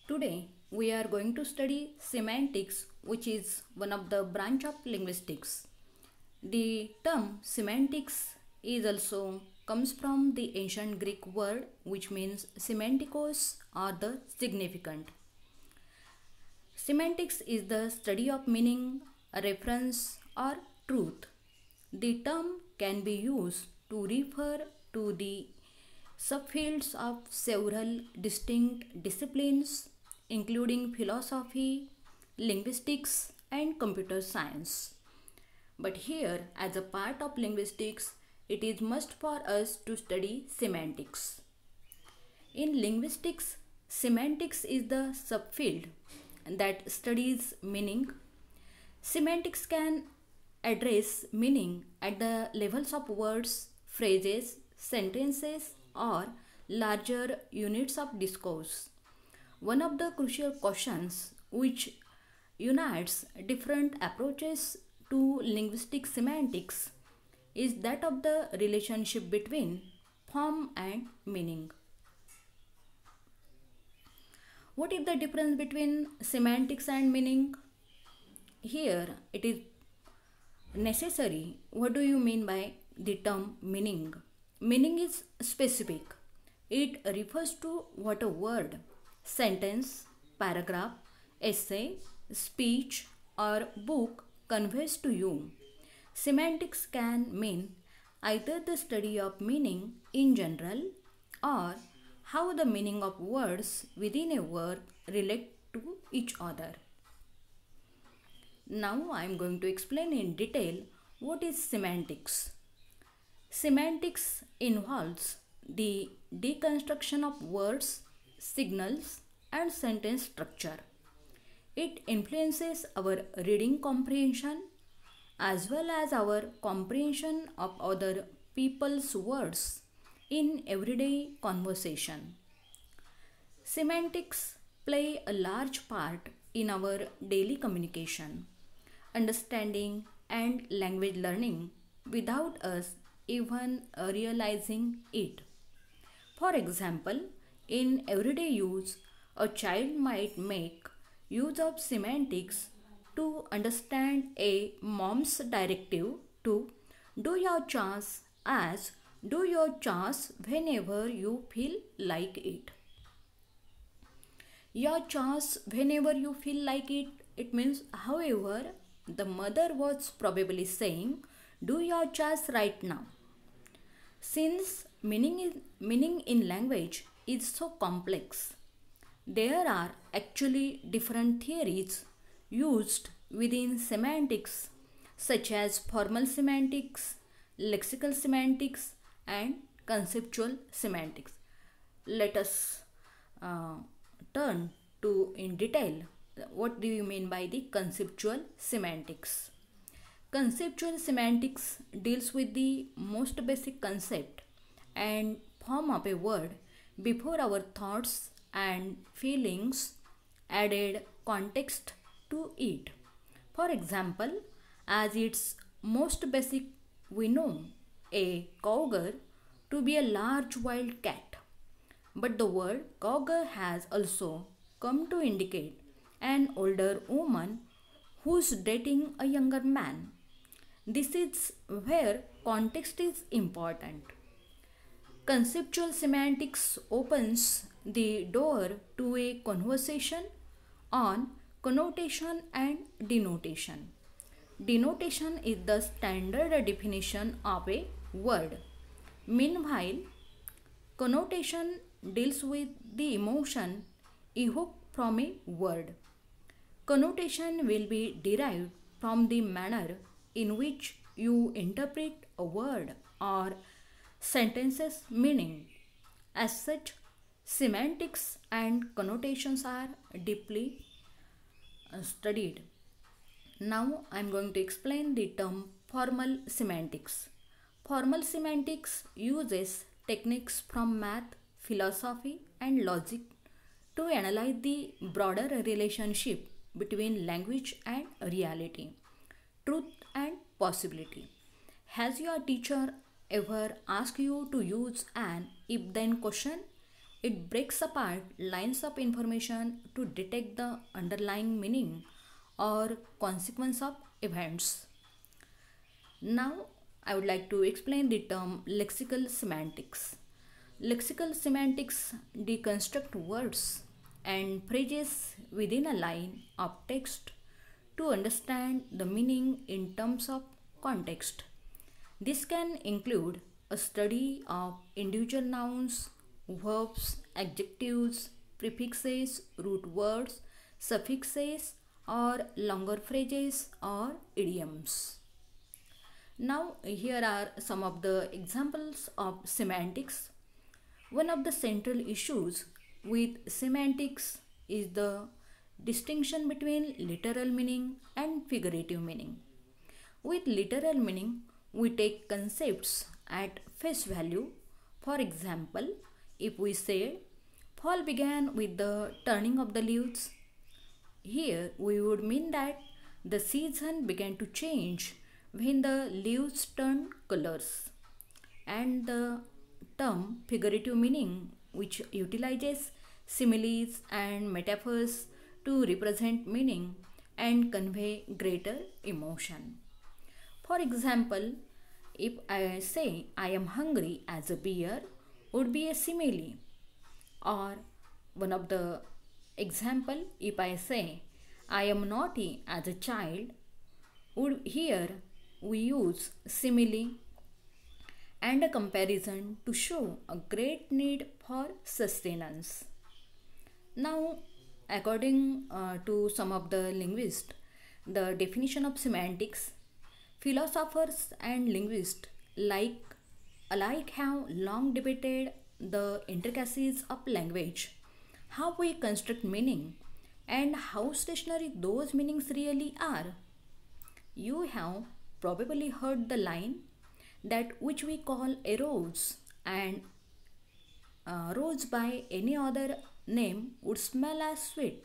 Today we are going to study semantics, which is one of the branch of linguistics. The term semantics is also comes from the ancient Greek word which means semantikos or the significant. Semantics is the study of meaning, a reference or truth. The term can be used to refer to the subfields of several distinct disciplines, including philosophy, linguistics, and computer science. But here, as a part of linguistics, it is must for us to study semantics. In linguistics, semantics is the subfield that studies meaning. Semantics can address meaning at the levels of words, phrases, sentences, or larger units of discourse. One of the crucial questions which unites different approaches to linguistic semantics is that of the relationship between form and meaning. What is the difference between semantics and meaning? Here it is necessary. What do you mean by the term meaning? Meaning is specific. It refers to what a word, sentence, paragraph, essay, speech, or book conveys to you. Semantics can mean either the study of meaning in general or how the meaning of words within a word relate to each other. Now I am going to explain in detail what is semantics. Semantics involves the deconstruction of words, signals, and sentence structure. It influences our reading comprehension as well as our comprehension of other people's words in everyday conversation. Semantics play a large part in our daily communication, understanding, and language learning without us even realizing it. For example, in everyday use, a child might make use of semantics to understand a mom's directive to do your chores as do your chores whenever you feel like it. Your chores whenever you feel like it means, however, the mother was probably saying, do your chores right now. Since meaning in language is so complex, there are actually different theories used within semantics, such as formal semantics, lexical semantics, and conceptual semantics. Let us turn to in detail what do you mean by the conceptual semantics. Conceptual semantics deals with the most basic concept and form of a word before our thoughts and feelings added context to it. For example, as its most basic, we know a cougar to be a large wild cat. But the word cougar has also come to indicate an older woman who's dating a younger man. This is where context is important. Conceptual semantics opens the door to a conversation on connotation and denotation. Denotation is the standard definition of a word. Meanwhile, connotation deals with the emotion evoked from a word. Connotation will be derived from the manner in which you interpret a word or sentence's meaning. As such, semantics and connotations are deeply studied. Now I am going to explain the term formal semantics. Formal semantics uses techniques from math, philosophy, and logic to analyze the broader relationship between language and reality, truth and possibility. Has your teacher ever asked you to use an if then question It breaks apart lines of information to detect the underlying meaning or consequence of events. Now, I would like to explain the term lexical semantics. Lexical semantics deconstruct words and phrases within a line of text to understand the meaning in terms of context. This can include a study of individual nouns, verbs, adjectives, prefixes, root words, suffixes, or longer phrases or idioms. Now, here are some of the examples of semantics. One of the central issues with semantics is the distinction between literal meaning and figurative meaning. With literal meaning, we take concepts at face value. For example, if we say fall began with the turning of the leaves, here we would mean that the season began to change when the leaves turned colors. And the term figurative meaning, which utilizes similes and metaphors to represent meaning and convey greater emotion. For example, if I say I am hungry as a bear would be a simile, or one of the example, if I say I am naughty as a child, would here we use simile and a comparison to show a great need for sustenance. Now, according to some of the linguists, the definition of semantics, philosophers and linguists alike have long debated the intricacies of language, how we construct meaning, and how stationary those meanings really are. You have probably heard the line that which we call a rose and rose by any other name would smell as sweet.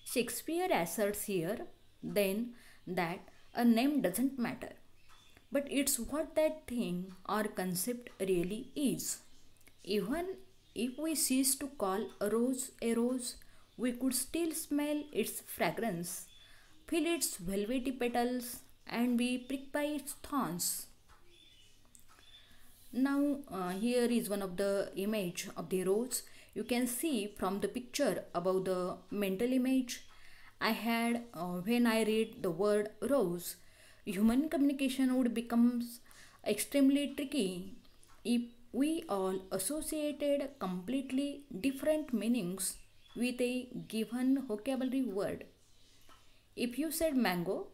Shakespeare asserts here then that a name doesn't matter, but it's what that thing or concept really is. Even if we cease to call a rose, we could still smell its fragrance, feel its velvety petals, and be pricked by its thorns. Now, here is one of the image of the rose. You can see from the picture above the mental image I had when I read the word rose. Human communication would become extremely tricky if we all associated completely different meanings with a given vocabulary word. If you said mango,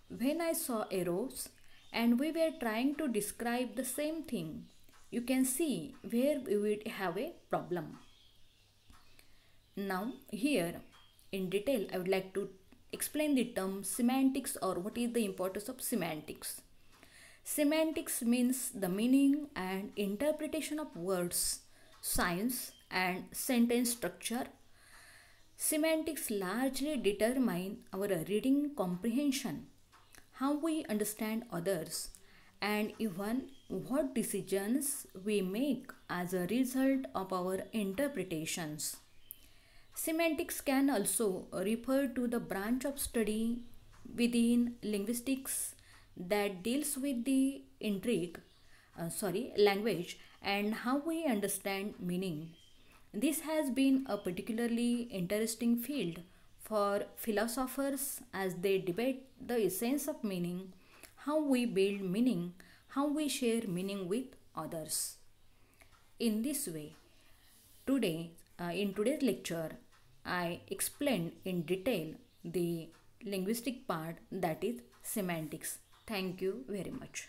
when I saw a rose, and we were trying to describe the same thing, you can see where we would have a problem. Now, here in detail, I would like to explain the term semantics or what is the importance of semantics. Semantics means the meaning and interpretation of words, signs, and sentence structure. Semantics largely determine our reading comprehension, how we understand others, and even what decisions we make as a result of our interpretations. Semantics can also refer to the branch of study within linguistics that deals with the language and how we understand meaning. This has been a particularly interesting field for philosophers as they debate the essence of meaning, how we build meaning, how we share meaning with others. In this way, in today's lecture, I explained in detail the linguistic part, that is semantics. Thank you very much.